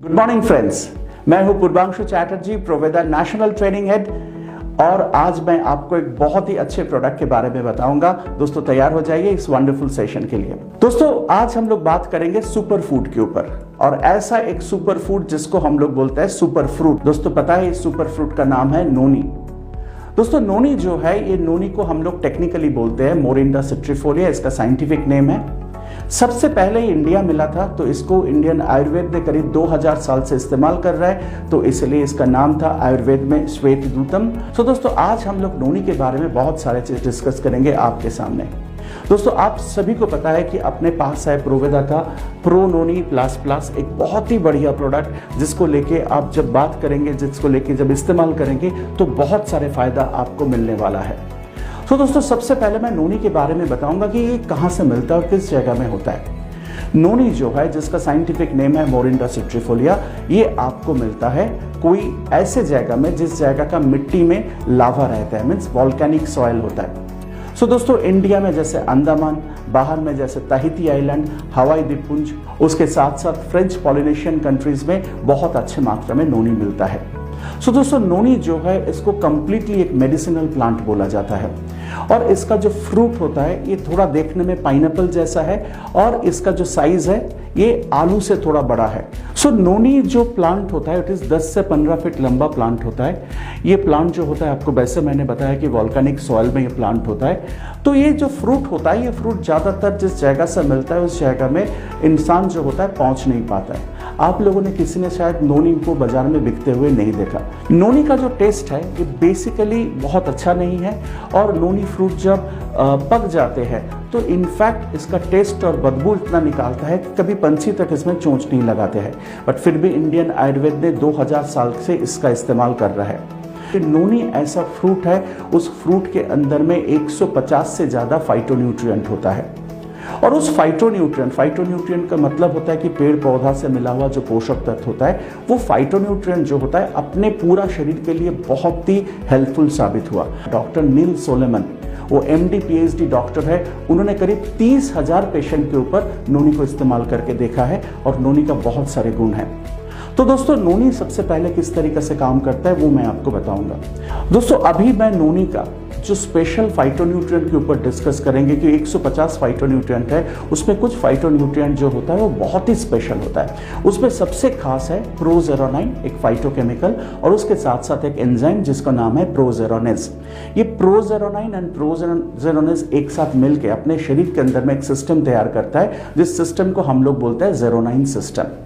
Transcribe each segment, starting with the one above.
Good morning friends, मैं हूं पूर्वांशु Chatterjee, प्रोवेदा national training head, और आज मैं आपको एक बहुत ही अच्छे प्रोडक्ट के बारे में बताऊंगा। दोस्तों तैयार हो जाइए इस वंडरफुल सेशन के लिए। दोस्तों आज हम लोग बात करेंगे सुपर फूड के ऊपर, और ऐसा एक सुपर फूड जिसको हम लोग बोलते हैं सुपर फ्रूट। दोस्तों पता है इस सुपर फ्रूट का नाम है नोनी। दोस्तों नोनी जो है, ये नोनी को हम लोग टेक्निकली बोलते हैं मोरिंडा सिट्रीफोलिया, इसका साइंटिफिक नेम है। सबसे पहले इंडिया मिला था, तो इसको इंडियन आयुर्वेद ने करीब 2000 साल से इस्तेमाल कर रहा है, तो इसलिए इसका नाम था आयुर्वेद में श्वेतदूतम। तो दोस्तों आज हम लोग नोनी के बारे में बहुत सारे चीज डिस्कस करेंगे आपके सामने। दोस्तों आप सभी को पता है कि अपने पास है प्रोवेदा का प्रो नोनी प्लस प्लस, एक बहुत ही बढ़िया प्रोडक्ट जिसको लेके आप जब बात करेंगे, जिसको लेके जब इस्तेमाल करेंगे तो बहुत सारे फायदा आपको मिलने वाला है। तो दोस्तों सबसे पहले मैं नोनी के बारे में बताऊंगा कि ये कहाँ से मिलता है और किस जगह में होता है। नोनी जो है, जिसका साइंटिफिक नेम है मोरिंडा सिट्रीफोलिया, ये आपको मिलता है कोई ऐसे जगह में जिस जगह का मिट्टी में लावा रहता है, मीन्स वॉल्केनिक सॉइल होता है। सो दोस्तों इंडिया में जैसे अंडमान, बाहर में जैसे ताहिती आइलैंड, हवाई द्वीपपुंज, उसके साथ साथ फ्रेंच पॉलिनेशियन कंट्रीज में बहुत अच्छे मात्रा में नोनी मिलता है। सो दोस्तों नोनी जो है, इसको कंप्लीटली एक मेडिसिनल प्लांट बोला जाता है, और इसका जो फ्रूट होता है ये थोड़ा देखने में पाइनएप्पल जैसा है, और इसका जो साइज है ये आलू से थोड़ा बड़ा है। सो नोनी जो प्लांट होता है इट इज 10 से 15 फीट लंबा प्लांट होता है। ये प्लांट जो होता है, आपको वैसे मैंने बताया कि वॉल्केनिक सॉइल में ये प्लांट होता है। तो ये जो फ्रूट होता है, ये फ्रूट ज्यादातर जिस जगह से मिलता है उस जगह में इंसान जो होता है पहुंच नहीं पाता है। आप लोगों ने किसी ने शायद नोनी को बाजार में बिकते हुए नहीं देखा। नोनी का जो टेस्ट है ये बेसिकली बहुत अच्छा नहीं है, और नोनी फ्रूट जब पक जाते हैं तो इनफैक्ट इसका टेस्ट और बदबू इतना निकालता है कि कभी पंछी तक इसमें चोंच नहीं लगाते हैं। बट फिर भी इंडियन आयुर्वेद ने 2000 साल से इसका इस्तेमाल कर रहा है। नोनी ऐसा फ्रूट है, उस फ्रूट के अंदर में 150 से ज़्यादा फाइटोन्यूट्रिएंट होता है, और उस फाइटोन्यूट्रिएंट का मतलब होता है कि पेड़ पौधा से मिला हुआ जो पोषक तत्व होता है, वो फाइटोन्यूट्रिएंट जो होता है अपने पूरा शरीर के लिए बहुत ही हेल्पफुल साबित हुआ। डॉक्टर नील सोलेमन, वो MD PhD डॉक्टर है, उन्होंने करीब 30,000 पेशेंट के ऊपर नोनी को इस्तेमाल करके देखा है, और नोनी का बहुत सारे गुण हैं। तो दोस्तों नोनी सबसे पहले किस तरीके से काम करता है वो मैं आपको बताऊंगा। दोस्तों अभी मैं नोनी का जो स्पेशल फाइटोन्यूट्रिएंट के ऊपर डिस्कस करेंगे कि 150 फाइटोन्यूट्रिएंट है, उसमें कुछ फाइटोन्यूट्रिएंट जो होता है वो बहुत ही स्पेशल होता है। उसमें सबसे खास है प्रोजेरोनाइन, एक फाइटोकेमिकल, और उसके साथ साथ एक एंजाइम जिसका नाम है प्रोजेरोनेज। ये प्रोजेरोनाइन एंड प्रोजेरोनेज एक साथ मिलकर अपने शरीर के अंदर में एक सिस्टम तैयार करता है, जिस सिस्टम को हम लोग बोलते हैं जेरोनाइन सिस्टम।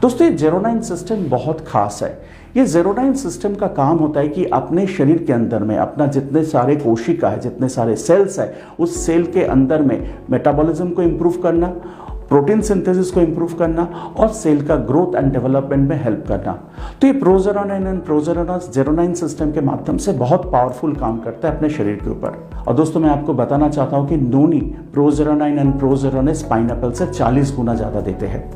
दोस्तों ये जेरोनाइन सिस्टम बहुत खास है। ये जेरोनाइन सिस्टम का काम होता है कि अपने शरीर के अंदर में अपना जितने सारे कोशिका है, जितने सारे सेल्स है, उस सेल के अंदर में मेटाबॉलिज्म को इंप्रूव करना, प्रोटीन सिंथेसिस को इंप्रूव करना, और सेल का ग्रोथ एंड डेवलपमेंट में हेल्प करना। तो ये प्रोजेरोनाइन एंड प्रोजेरोनेज जेरोनाइन सिस्टम के माध्यम से बहुत पावरफुल काम करता है अपने शरीर के ऊपर। और दोस्तों मैं आपको बताना चाहता हूं कि नोनी प्रोजेरोनाइन एंड प्रोजेरोनेज पाइनएप्पल से 40 गुना ज्यादा देते हैं।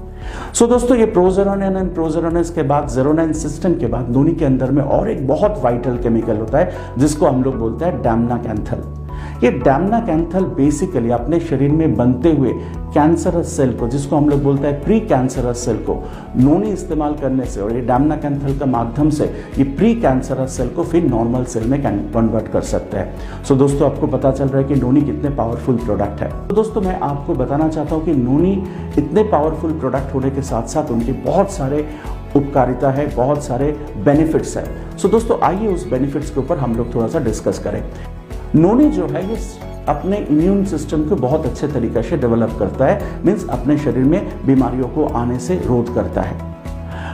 सो दोस्तों ये प्रोजेरोनाइन एंड प्रोजेरोनेज के बाद, जेरोनाइन सिस्टम के बाद, नोनी के अंदर में और एक बहुत वाइटल केमिकल होता है जिसको हम लोग बोलते हैं डैमनाकैंथल। ये डैमनाकैंथल बेसिकली अपने शरीर में बनते हुए कैंसरस सेल को, जिसको हम लोग बोलते हैं प्री कैंसरस सेल को, नोनी इस्तेमाल करने से और ये डैमनाकैंथल का माध्यम से ये प्री कैंसरस सेल को फिर नॉर्मल सेल में कन्वर्ट कर सकते हैं। सो दोस्तों आपको पता चल रहा है कि नोनी कितने पावरफुल प्रोडक्ट है। तो दोस्तों मैं आपको बताना चाहता हूँ कि नोनी इतने पावरफुल प्रोडक्ट होने के साथ साथ उनके बहुत सारे उपकारिता है, बहुत सारे बेनिफिट्स है। सो दोस्तों आइए उस बेनिफिट्स के ऊपर हम लोग थोड़ा सा डिस्कस करें। नोनी जो है ये अपने इम्यून सिस्टम को बहुत अच्छे तरीके से डेवलप करता है, मीन्स अपने शरीर में बीमारियों को आने से रोध करता है।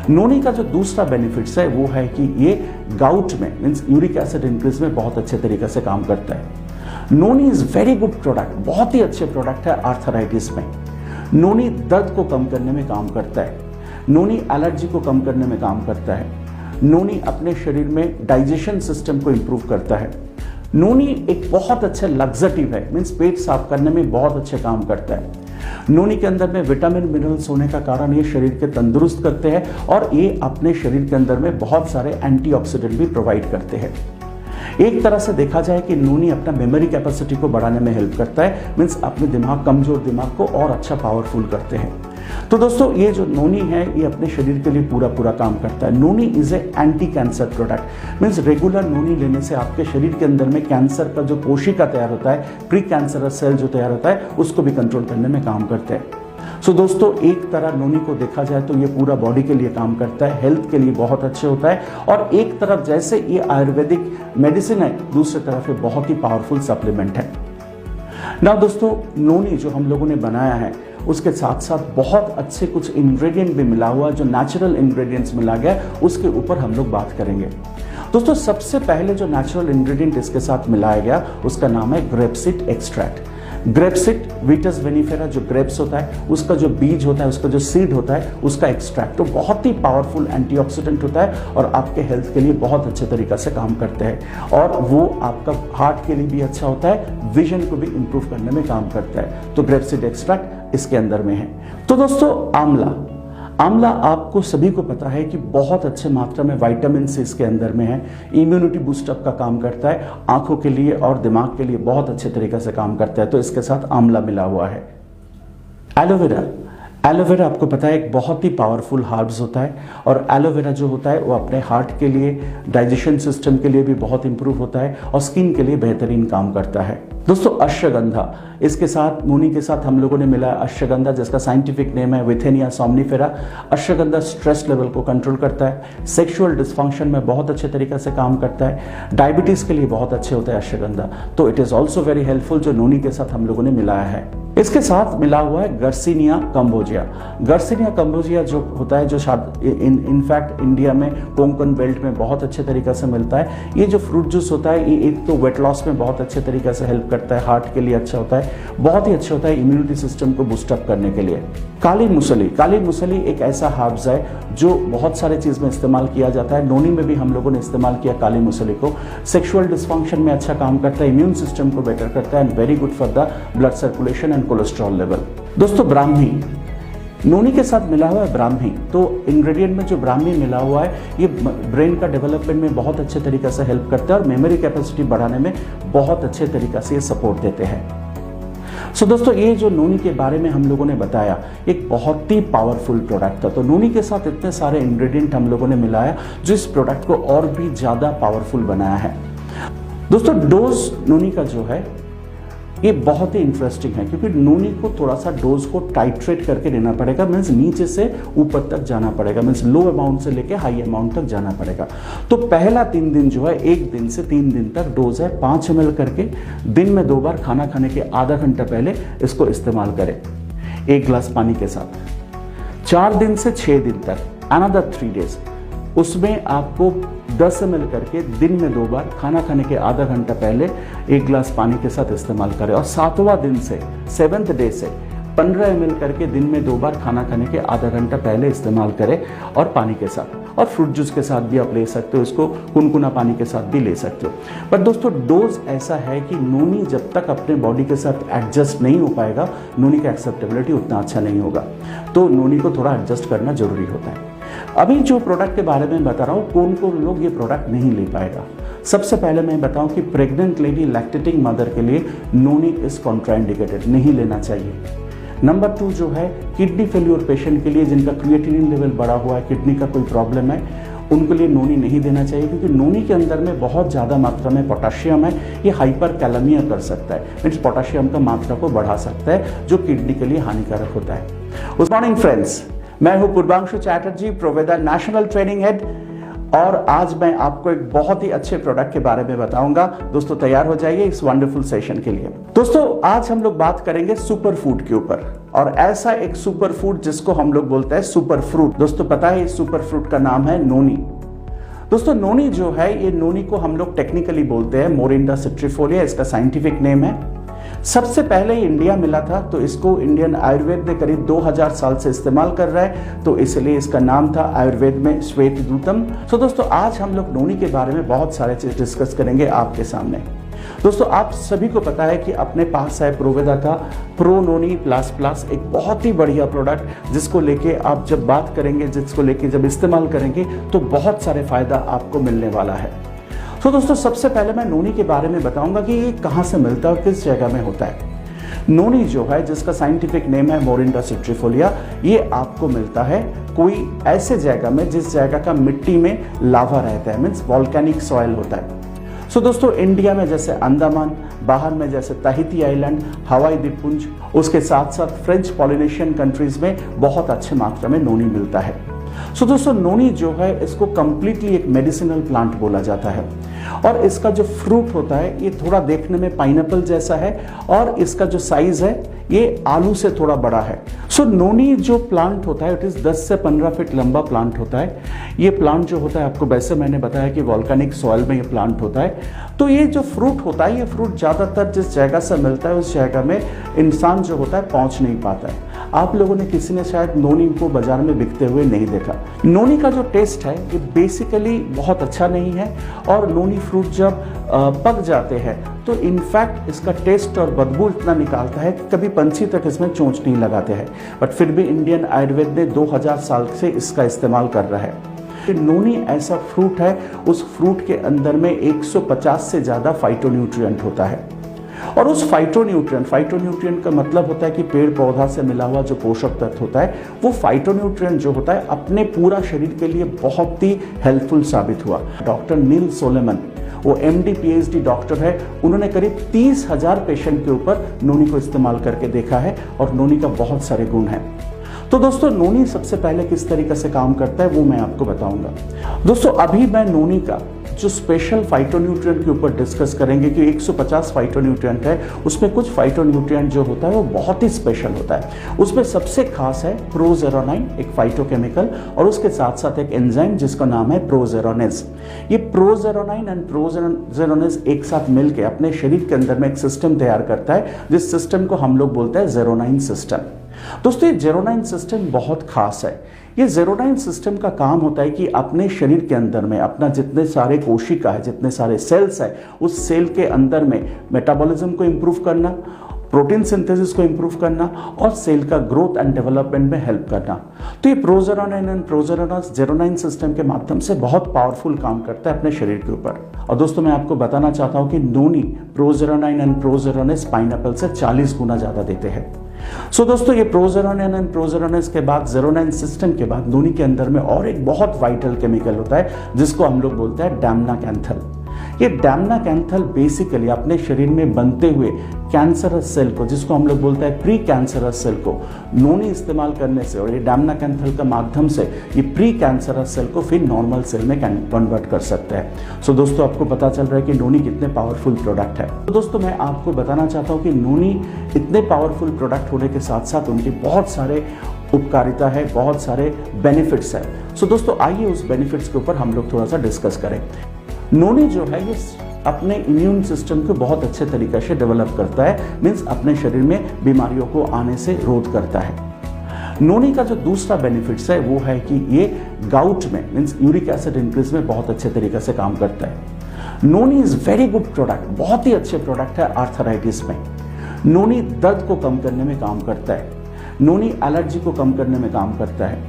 नोनी का जो दूसरा बेनिफिट्स है वो है कि ये गाउट में, मीन्स यूरिक एसिड इंक्रीज में बहुत अच्छे तरीके से काम करता है। Noni is very good product, बहुत ही अच्छे प्रोडक्ट है आर्थराइटिस में। नोनी दर्द को कम करने में काम करता है। नोनी एलर्जी को कम करने में काम करता है। नोनी अपने शरीर में डाइजेशन सिस्टम को इंप्रूव करता है। नोनी एक बहुत अच्छा लग्जेटिव है, मीन्स पेट साफ करने में बहुत अच्छे काम करता है। नोनी के अंदर में विटामिन मिनरल्स होने का कारण ये शरीर के तंदुरुस्त करते हैं, और ये अपने शरीर के अंदर में बहुत सारे एंटीऑक्सीडेंट भी प्रोवाइड करते हैं। एक तरह से देखा जाए कि नोनी अपना मेमोरी कैपेसिटी को बढ़ाने में हेल्प करता है, मीन्स अपने दिमाग, कमजोर दिमाग को और अच्छा पावरफुल करते हैं। तो दोस्तों ये जो नोनी है ये अपने शरीर के लिए पूरा काम करता है। Noni is a anti cancer product, means regular noni लेने से आपके शरीर के अंदर में कैंसर का जो कोशिका तैयार होता है, प्री कैंसरस सेल जो तैयार होता है, उसको भी कंट्रोल करने में काम करते हैं। सो दोस्तों एक तरह नोनी को देखा जाए तो ये पूरा बॉडी के लिए काम करता है, हेल्थ के लिए बहुत अच्छे होता है, और एक तरफ जैसे ये आयुर्वेदिक मेडिसिन है, दूसरी तरफ ये बहुत ही पावरफुल सप्लीमेंट है। ना दोस्तों नोनी जो हम लोगों ने बनाया है उसके साथ साथ बहुत अच्छे कुछ इंग्रेडिएंट भी मिला हुआ, जो नेचुरल इंग्रेडिएंट्स मिला गया, उसके ऊपर हम लोग बात करेंगे। दोस्तों सबसे पहले जो नेचुरल इंग्रेडिएंट इसके साथ मिलाया गया उसका नाम है ग्रेपसीड एक्सट्रैक्ट। ग्रेपसीड विटस वेनिफेरा, जो ग्रेप्स होता है उसका जो बीज होता है, उसका जो सीड होता है, उसका एक्सट्रैक्ट तो बहुत ही पावरफुल एंटीऑक्सीडेंट होता है और आपके हेल्थ के लिए बहुत अच्छे तरीका से काम करते हैं, और वो आपका हार्ट के लिए भी अच्छा होता है, विजन को भी इंप्रूव करने में काम करता है। तो ग्रेपसीड एक्सट्रैक्ट इसके अंदर में है। तो दोस्तों आंवला आपको सभी को पता है कि बहुत अच्छे मात्रा में विटामिन सी इसके अंदर में है, इम्यूनिटी बूस्टअप का काम करता है, आंखों के लिए और दिमाग के लिए बहुत अच्छे तरीके से काम करता है, तो इसके साथ आंवला मिला हुआ है। एलोवेरा आपको पता है एक बहुत ही पावरफुल हर्ब्स होता है, और एलोवेरा जो होता है वो अपने हार्ट के लिए, डाइजेशन सिस्टम के लिए भी बहुत इंप्रूव होता है, और स्किन के लिए बेहतरीन काम करता है। दोस्तों अश्वगंधा, इसके साथ नोनी के साथ हम लोगों ने मिला अश्वगंधा, जिसका साइंटिफिक नेम है विथेनिया सोमनिफेरा। अश्वगंधा स्ट्रेस लेवल को कंट्रोल करता है, सेक्सुअल डिस्फंक्शन में बहुत अच्छे तरीके से काम करता है, डायबिटीज के लिए बहुत अच्छे होता है अश्वगंधा, तो it is also very helpful, जो नोनी के साथ हम लोगों ने मिलाया है। इसके साथ मिला हुआ है गर्सिनिया कंबोजिया। गर्सिनिया कंबोजिया जो होता है, जो इनफैक्ट इंडिया में कोंकण बेल्ट में बहुत अच्छे तरीके से मिलता है। ये जो फ्रूट जूस होता है ये एक तो वेट लॉस में बहुत अच्छे तरीके से हेल्प करता है, हार्ट के लिए अच्छा होता है, बहुत ही अच्छा होता है इम्यूनिटी सिस्टम को बूस्टअप करने के लिए। काली मुसली एक ऐसा हर्ब्स है जो बहुत सारे चीज में इस्तेमाल किया जाता है, नोनी में भी हम लोगों ने इस्तेमाल किया काली मुसली को। सेक्सुअल डिस्फंक्शन में अच्छा काम करता है, इम्यून सिस्टम को बेटर करता है, and very good for the blood circulation and cholesterol level. दोस्तों ब्राह्मी, नोनी के साथ मिला हुआ है ब्राह्मी, तो इंग्रेडिएंट में जो ब्राह्मी मिला हुआ है ये ब्रेन का डेवलपमेंट में बहुत अच्छे तरीके से हेल्प करता है, और मेमोरी कैपेसिटी बढ़ाने में बहुत अच्छे तरीके से ये सपोर्ट देते हैं। सो दोस्तों ये जो नोनी के बारे में हम लोगों ने बताया, एक बहुत ही पावरफुल प्रोडक्ट था। तो नोनी के साथ इतने सारे इंग्रेडिएंट हम लोगों ने मिलाया जो इस प्रोडक्ट को और भी ज्यादा पावरफुल बनाया है। दोस्तों डोज नोनी का जो है ये बहुत ही इंटरेस्टिंग है, क्योंकि नोनी को थोड़ा सा डोज को टाइट्रेट करके लेना पड़ेगा, मीन्स नीचे से ऊपर तक जाना पड़ेगा, मीन्स लो अमाउंट से लेके हाई अमाउंट तक जाना पड़ेगा। तो पहला 3 दिन जो है, 1 दिन से 3 दिन तक डोज है 5 ml करके, दिन में 2 बार, खाना खाने के आधा घंटा पहले इसको इस्तेमाल करें 1 गिलास पानी के साथ। 4 दिन से 6 दिन तक, अनदर 3 डेज, उसमें आपको 10 ml करके दिन में 2 बार, खाना खाने के आधा घंटा पहले 1 गिलास पानी के साथ इस्तेमाल करें, और 7वां दिन से 7th डे से 15 ml करके दिन में 2 बार, खाना खाने के आधा घंटा पहले इस्तेमाल करें, और पानी के साथ, और फ्रूट जूस के साथ भी आप ले सकते हो, इसको कुनकुना पानी के साथ भी ले सकते हो। पर दोस्तों डोज ऐसा है कि नोनी जब तक अपने बॉडी के साथ एडजस्ट नहीं हो पाएगा, नोनी का एक्सेप्टेबिलिटी उतना अच्छा नहीं होगा, तो नोनी को थोड़ा एडजस्ट करना जरूरी होता है। अभी जो प्रोडक्ट के बारे में बता रहा हूँ, कौन कौन लोग ये प्रोडक्ट नहीं ले पाएगा। सबसे पहले मैं बताऊं कि प्रेग्नेंट लेडी, लैक्टेटिंग मदर के लिए नोनी इज कॉन्ट्राइंडिकेटेड, नहीं लेना चाहिए। नंबर 2 जो है किडनी फेल्योर पेशेंट के लिए, जिनका क्रिएटिनिन लेवल बढ़ा हुआ है, किडनी का कोई प्रॉब्लम है, उनके लिए नोनी नहीं देना चाहिए, क्योंकि नोनी के अंदर में बहुत ज़्यादा मात्रा में पोटाशियम है, ये हाइपर कैलेमिया कर सकता है, मीन्स पोटाशियम का मात्रा को बढ़ा सकता है, जो किडनी के लिए हानिकारक होता है। गुड मॉर्निंग फ्रेंड्स, मैं हूं पूर्वांशु चैटर्जी, प्रोवेदा नेशनल ट्रेनिंग हेड, और आज मैं आपको एक बहुत ही अच्छे प्रोडक्ट के बारे में बताऊंगा। दोस्तों तैयार हो जाइए इस वंडरफुल सेशन के लिए। दोस्तों आज हम लोग बात करेंगे सुपर फूड के ऊपर, और ऐसा एक सुपर फूड जिसको हम लोग बोलते हैं सुपर फ्रूट। दोस्तों पता है इस सुपर फ्रूट का नाम है नोनी। दोस्तों नोनी जो है, ये नोनी को हम लोग टेक्निकली बोलते हैं मोरिंडा सिट्रिफोलिया, इसका साइंटिफिक नेम है। सबसे पहले इंडिया मिला था, तो इसको इंडियन आयुर्वेद ने करीब 2000 साल से इस्तेमाल कर रहा है, तो इसलिए इसका नाम था आयुर्वेद में श्वेत दूतम। तो दोस्तों आज हम लोग नोनी के बारे में बहुत सारे चीज डिस्कस करेंगे आपके सामने। दोस्तों आप सभी को पता है कि अपने पास है प्रोवेदा का प्रो नोनी प्लस प्लस, एक बहुत ही बढ़िया प्रोडक्ट, जिसको लेके आप जब बात करेंगे, जिसको लेके जब इस्तेमाल करेंगे तो बहुत सारे फायदा आपको मिलने वाला है। तो दोस्तों सबसे पहले मैं नोनी के बारे में बताऊंगा कि ये कहाँ से मिलता है और किस जगह में होता है। नोनी जो है, जिसका साइंटिफिक नेम है मोरिंडा सिट्रीफोलिया, ये आपको मिलता है कोई ऐसे जगह में जिस जगह का मिट्टी में लावा रहता है, मीन्स वॉल्केनिक सॉइल होता है। सो दोस्तों, इंडिया में जैसे अंडमान, बाहर में जैसे ताहिती आइलैंड, हवाई द्वीपपुंज, उसके साथ साथ फ्रेंच पॉलिनेशियन कंट्रीज में बहुत अच्छे मात्रा में नोनी मिलता है। सो दोस्तों, नोनी जो है इसको कंप्लीटली एक मेडिसिनल प्लांट बोला जाता है और इसका जो फ्रूट होता है ये थोड़ा देखने में पाइनएप्पल जैसा है और इसका जो साइज है ये आलू से थोड़ा बड़ा है। सो नोनी जो प्लांट होता है इट इज 10 से 15 फीट लंबा प्लांट होता है। ये प्लांट जो होता है, आपको वैसे मैंने बताया कि वॉल्केनिक सॉइल में ये प्लांट होता है। तो ये जो फ्रूट होता है, ये फ्रूट ज़्यादातर जिस जगह से मिलता है उस जगह में इंसान जो होता है पहुंच नहीं पाता है। आप लोगों ने किसी ने शायद नोनी को बाजार में बिकते हुए नहीं देखा। नोनी का जो टेस्ट है ये बेसिकली बहुत अच्छा नहीं है और नोनी फ्रूट जब पक जाते हैं तो इनफैक्ट इसका टेस्ट और बदबू इतना निकालता है कि कभी पंछी तक इसमें चोंच नहीं लगाते हैं। बट फिर भी इंडियन आयुर्वेद ने 2000 साल से इसका इस्तेमाल कर रहा है। नोनी ऐसा फ्रूट है, उस फ्रूट के अंदर में 150 से ज़्यादा फाइटोन्यूट्रिएंट होता है और उस फाइटोन्यूट्रिएंट का मतलब होता है कि पेड़ पौधा से मिला हुआ जो पोषक तत्व होता है, वो फाइटोन्यूट्रिएंट जो होता है अपने पूरा शरीर के लिए बहुत ही हेल्पफुल साबित हुआ। डॉक्टर नील सोलेमन, वो MD PhD डॉक्टर है, उन्होंने करीब 30,000 पेशेंट के ऊपर नोनी को इस्तेमाल करके देखा है और नोनी का बहुत सारे गुण हैं। तो दोस्तों, नोनी सबसे पहले किस तरीके से काम करता है वो मैं आपको बताऊंगा। दोस्तों, अभी मैं नोनी का जो स्पेशल फाइटोन्यूट्रिएंट के ऊपर डिस्कस करेंगे कि 150 फाइटोन्यूट्रिएंट है, उसमें कुछ फाइटोन्यूट्रिएंट जो होता है वो बहुत ही स्पेशल होता है। उसमें सबसे खास है प्रोजेरोनाइन, एक फाइटोकेमिकल, और उसके साथ साथ एक एंजाइम जिसका नाम है प्रोजेरोनेज। ये प्रोजेरोनाइन एंड प्रोजेरोनेज एक साथ मिलकर अपने शरीर के अंदर में एक सिस्टम तैयार करता है, जिस सिस्टम को हम लोग बोलते हैं जेरोनाइन सिस्टम। दोस्तों, ये जेरोनाइन सिस्टम बहुत खास है। ये जेरोनाइन सिस्टम का काम होता है कि अपने शरीर के अंदर में अपना जितने सारे कोशिका है, जितने सारे सेल्स है, उस सेल के अंदर में मेटाबॉलिज्म को इम्प्रूव करना, प्रोटीन सिंथेसिस को इम्प्रूव करना और सेल का ग्रोथ एंड डेवलपमेंट में हेल्प करना। तो ये प्रोजेरोनाइन एंड प्रोजेरोनेज जेरोनाइन सिस्टम के माध्यम से बहुत पावरफुल काम करता है अपने शरीर के ऊपर। और दोस्तों, मैं आपको बताना चाहता हूँ कि नोनी प्रोजेरोनाइन एंड प्रोजेरोनेज पाइनएप्पल से 40 गुना ज़्यादा देते हैं। सो दोस्तों, ये प्रोजेरोनाइन एंड प्रोजेरोनेज के बाद, जेरोनाइन सिस्टम के बाद नोनी के अंदर में और एक बहुत वाइटल केमिकल होता है जिसको हम लोग बोलते हैं डैमनाकैंथल। ये डैमनाकैंथल बेसिकली अपने शरीर में बनते हुए कैंसरस सेल को, जिसको हम लोग बोलते हैं प्री कैंसरस सेल को, नोनी इस्तेमाल करने से और ये डैमनाकैंथल का माध्यम से ये प्री कैंसरस सेल को फिर नॉर्मल सेल में कन्वर्ट कर सकते हैं। सो दोस्तों, आपको पता चल रहा है कि नोनी कितने पावरफुल प्रोडक्ट है। तो दोस्तों, मैं आपको बताना चाहता हूँ कि नोनी इतने पावरफुल प्रोडक्ट होने के साथ साथ उनके बहुत सारे उपकारिता है, बहुत सारे बेनिफिट्स है। सो दोस्तों, आइए उस बेनिफिट्स के ऊपर हम लोग थोड़ा सा डिस्कस करें। नोनी जो है ये अपने इम्यून सिस्टम को बहुत अच्छे तरीके से डेवलप करता है, मीन्स अपने शरीर में बीमारियों को आने से रोध करता है। नोनी का जो दूसरा बेनिफिट्स है वो है कि ये गाउट में, मीन्स यूरिक एसिड इंक्रीज में बहुत अच्छे तरीके से काम करता है। Noni is very good product, बहुत ही अच्छे प्रोडक्ट है आर्थराइटिस में। नोनी दर्द को कम करने में काम करता है। नोनी एलर्जी को कम करने में काम करता है।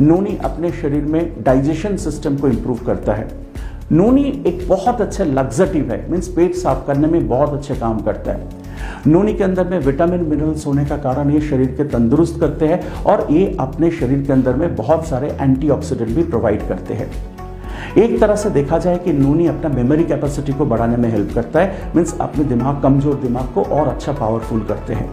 नोनी अपने शरीर में डाइजेशन सिस्टम को इम्प्रूव करता है। नोनी एक बहुत अच्छा लग्जेटिव है, मीन्स पेट साफ करने में बहुत अच्छे काम करता है। नोनी के अंदर में विटामिन मिनरल्स होने का कारण ये शरीर के तंदुरुस्त करते हैं और ये अपने शरीर के अंदर में बहुत सारे एंटीऑक्सीडेंट भी प्रोवाइड करते हैं। एक तरह से देखा जाए कि नोनी अपना मेमोरी कैपेसिटी को बढ़ाने में हेल्प करता है, मीन्स अपने कमजोर दिमाग को और अच्छा पावरफुल करते हैं।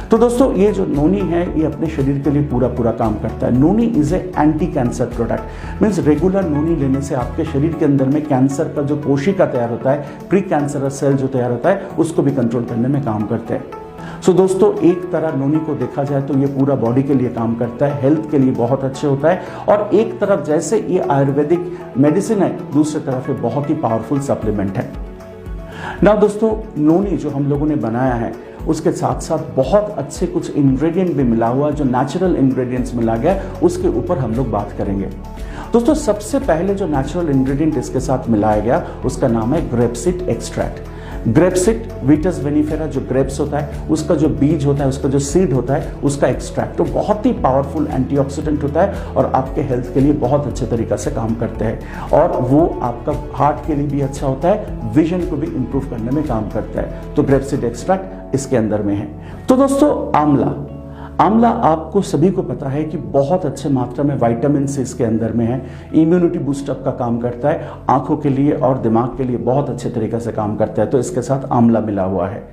तो दोस्तों, ये जो नोनी है ये अपने शरीर के लिए पूरा काम करता है। Noni is a anti cancer product, means regular noni लेने से आपके शरीर के अंदर में कैंसर का जो कोशिका तैयार होता है, प्री कैंसरस सेल जो तैयार होता है, उसको भी कंट्रोल करने में काम करते हैं। सो दोस्तों, एक तरह नोनी को देखा जाए तो ये पूरा बॉडी के लिए काम करता है, हेल्थ के लिए बहुत अच्छे होता है और एक तरफ जैसे ये आयुर्वेदिक मेडिसिन है, दूसरी तरफ ये बहुत ही पावरफुल सप्लीमेंट है। ना दोस्तों, नोनी जो हम लोगों ने बनाया है उसके साथ साथ बहुत अच्छे कुछ इंग्रेडिएंट भी मिला हुआ, जो नेचुरल इंग्रेडिएंट्स मिला गया, उसके ऊपर हम लोग बात करेंगे। दोस्तों, सबसे पहले जो नेचुरल इंग्रेडिएंट इसके साथ मिलाया गया उसका नाम है ग्रेपसीड एक्सट्रैक्ट। ग्रेप्सिड विटस वेनिफेरा, जो ग्रेप्स होता है उसका जो बीज होता है, उसका जो सीड होता है, उसका एक्सट्रैक्ट तो बहुत ही पावरफुल एंटीऑक्सीडेंट होता है और आपके हेल्थ के लिए बहुत अच्छे तरीका से काम करते हैं और वो आपका हार्ट के लिए भी अच्छा होता है, विजन को भी इंप्रूव करने में काम करता है। तो ग्रेप्सिड एक्सट्रैक्ट इसके अंदर में है। तो दोस्तों आंवला आपको सभी को पता है कि बहुत अच्छे मात्रा में विटामिन सी इसके अंदर में है, इम्यूनिटी बूस्टअप का काम करता है, आंखों के लिए और दिमाग के लिए बहुत अच्छे तरीके से काम करता है। तो इसके साथ आंवला मिला हुआ है।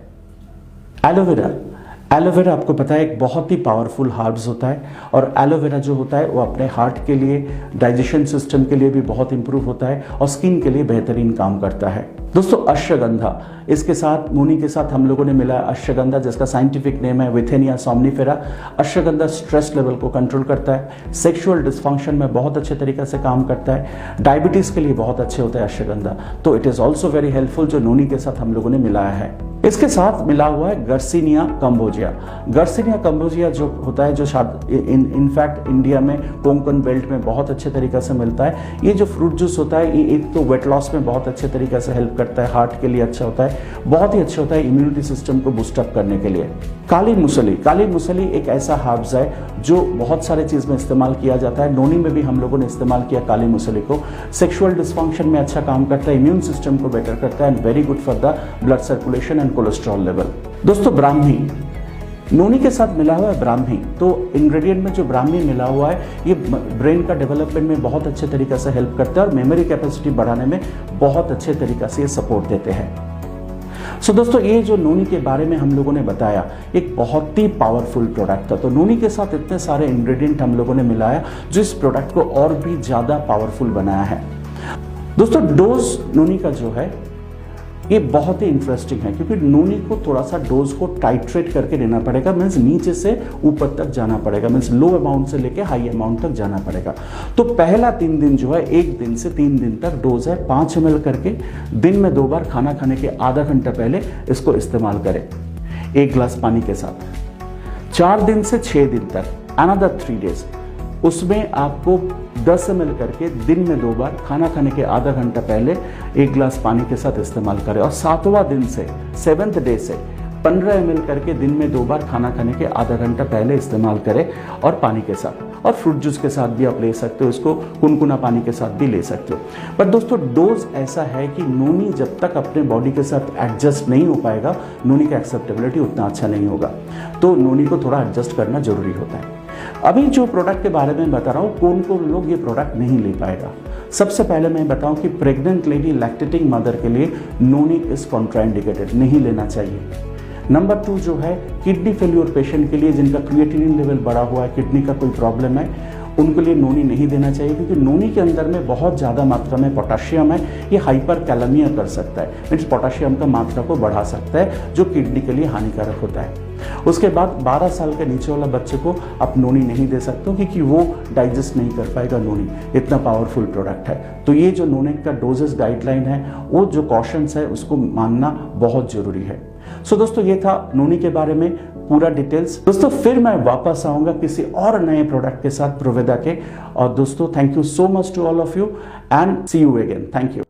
एलोवेरा आपको पता है एक बहुत ही पावरफुल हर्ब्स होता है और एलोवेरा जो होता है वो अपने हार्ट के लिए, डाइजेशन सिस्टम के लिए भी बहुत इंप्रूव होता है और स्किन के लिए बेहतरीन काम करता है। दोस्तों अश्वगंधा, इसके साथ नोनी के साथ हम लोगों ने मिला अश्वगंधा, जिसका साइंटिफिक नेम है विथेनिया सोमनिफेरा। अश्वगंधा स्ट्रेस लेवल को कंट्रोल करता है, सेक्सुअल डिस्फंक्शन में बहुत अच्छे तरीके से काम करता है, डायबिटीज के लिए बहुत अच्छे होता है अश्वगंधा। तो it is also very helpful, जो नोनी के साथ हम लोगों ने मिलाया है। इसके साथ मिला हुआ है गर्सिनिया कंबोजिया। गर्सिनिया कंबोजिया जो होता है, जो इनफैक्ट इंडिया में कोंकण बेल्ट में बहुत अच्छे तरीके से मिलता है। ये जो फ्रूट जूस होता है, ये एक तो वेट लॉस में बहुत अच्छे तरीके से हेल्प करता है, हार्ट के लिए अच्छा होता है, बहुत ही अच्छा होता है इम्यूनिटी सिस्टम को बूस्टअप करने के लिए। काली मुसली एक ऐसा हर्ब्स है जो बहुत सारे चीज में इस्तेमाल किया जाता है। नोनी में भी हम लोगों ने इस्तेमाल किया काली मुसली को। सेक्सुअल डिस्फंक्शन में अच्छा काम करता है, इम्यून सिस्टम को बेटर करता है and very good for the blood circulation and cholesterol level. दोस्तों ब्राह्मी, नोनी के साथ मिला हुआ है ब्राह्मी। तो इंग्रेडिएंट में जो ब्राह्मी मिला हुआ है, ये ब्रेन का डेवलपमेंट में बहुत अच्छे तरीके से हेल्प करता है और मेमोरी कैपेसिटी बढ़ाने में बहुत अच्छे तरीके से ये सपोर्ट देते हैं। सो दोस्तों ये जो नोनी के बारे में हम लोगों ने बताया, एक बहुत ही पावरफुल प्रोडक्ट था। तो नोनी के साथ इतने सारे इंग्रेडिएंट हम लोगों ने मिलाया जो इस प्रोडक्ट को और भी ज्यादा पावरफुल बनाया है। दोस्तों डोज नोनी का जो है ये बहुत ही इंटरेस्टिंग है, क्योंकि नोनी को थोड़ा सा डोज को टाइट्रेट करके देना पड़ेगा, मीन्स नीचे से ऊपर तक जाना पड़ेगा, मीन्स लो अमाउंट से लेके हाई अमाउंट तक जाना पड़ेगा। तो पहला 3 दिन जो है, 1 दिन से 3 दिन तक डोज है 5 ml करके, दिन में 2 बार, खाना खाने के आधा घंटा पहले इसको इस्तेमाल करें 1 गिलास पानी के साथ। 4 दिन से 6 दिन तक, अनदर 3 डेज, उसमें आपको 10 ml करके दिन में 2 बार, खाना खाने के आधा घंटा पहले 1 गिलास पानी के साथ इस्तेमाल करें। और 7वां दिन से, 7th डे से 15 ml करके दिन में 2 बार, खाना खाने के आधा घंटा पहले इस्तेमाल करें और पानी के साथ। और फ्रूट जूस के साथ भी आप ले सकते हो, इसको कुनकुना पानी के साथ भी ले सकते हो। पर दोस्तों डोज ऐसा है कि नोनी जब तक अपने बॉडी के साथ एडजस्ट नहीं हो पाएगा, नोनी का एक्सेप्टेबिलिटी उतना अच्छा नहीं होगा। तो नोनी को थोड़ा एडजस्ट करना जरूरी होता है। अभी जो प्रोडक्ट के बारे में बता रहा हूँ, कौन कौन लोग ये प्रोडक्ट नहीं ले पाएगा। सबसे पहले मैं बताऊं कि प्रेग्नेंट लेडी, लैक्टेटिंग मदर के लिए नोनी इज कॉन्ट्राइंडिकेटेड, नहीं लेना चाहिए। नंबर 2 जो है किडनी फेल्योर पेशेंट के लिए, जिनका क्रिएटिनिन लेवल बढ़ा हुआ है, किडनी का कोई प्रॉब्लम है, उनके लिए नोनी नहीं देना चाहिए, क्योंकि नोनी के अंदर में बहुत ज़्यादा मात्रा में पोटाशियम है। ये हाइपर कैलेमिया कर सकता है, मीन्स पोटाशियम का मात्रा को बढ़ा सकता है, जो किडनी के लिए हानिकारक होता है। उसके बाद 12 साल के नीचे वाला बच्चे को आप नोनी नहीं दे सकते हो, क्योंकि वो डाइजेस्ट नहीं कर पाएगा नोनी, इतना पावरफुल प्रोडक्ट है। तो ये जो नोनी का डोजेस गाइडलाइन है, वो जो कॉशंस है, उसको मानना बहुत जरूरी है। सो दोस्तों ये था नोनी के बारे में पूरा डिटेल्स। दोस्तों फिर मैं वापस आऊंगा किसी और नए प्रोडक्ट के साथ प्रोवेदा के। और दोस्तों thank you so much to all of you and see you again. Thank you.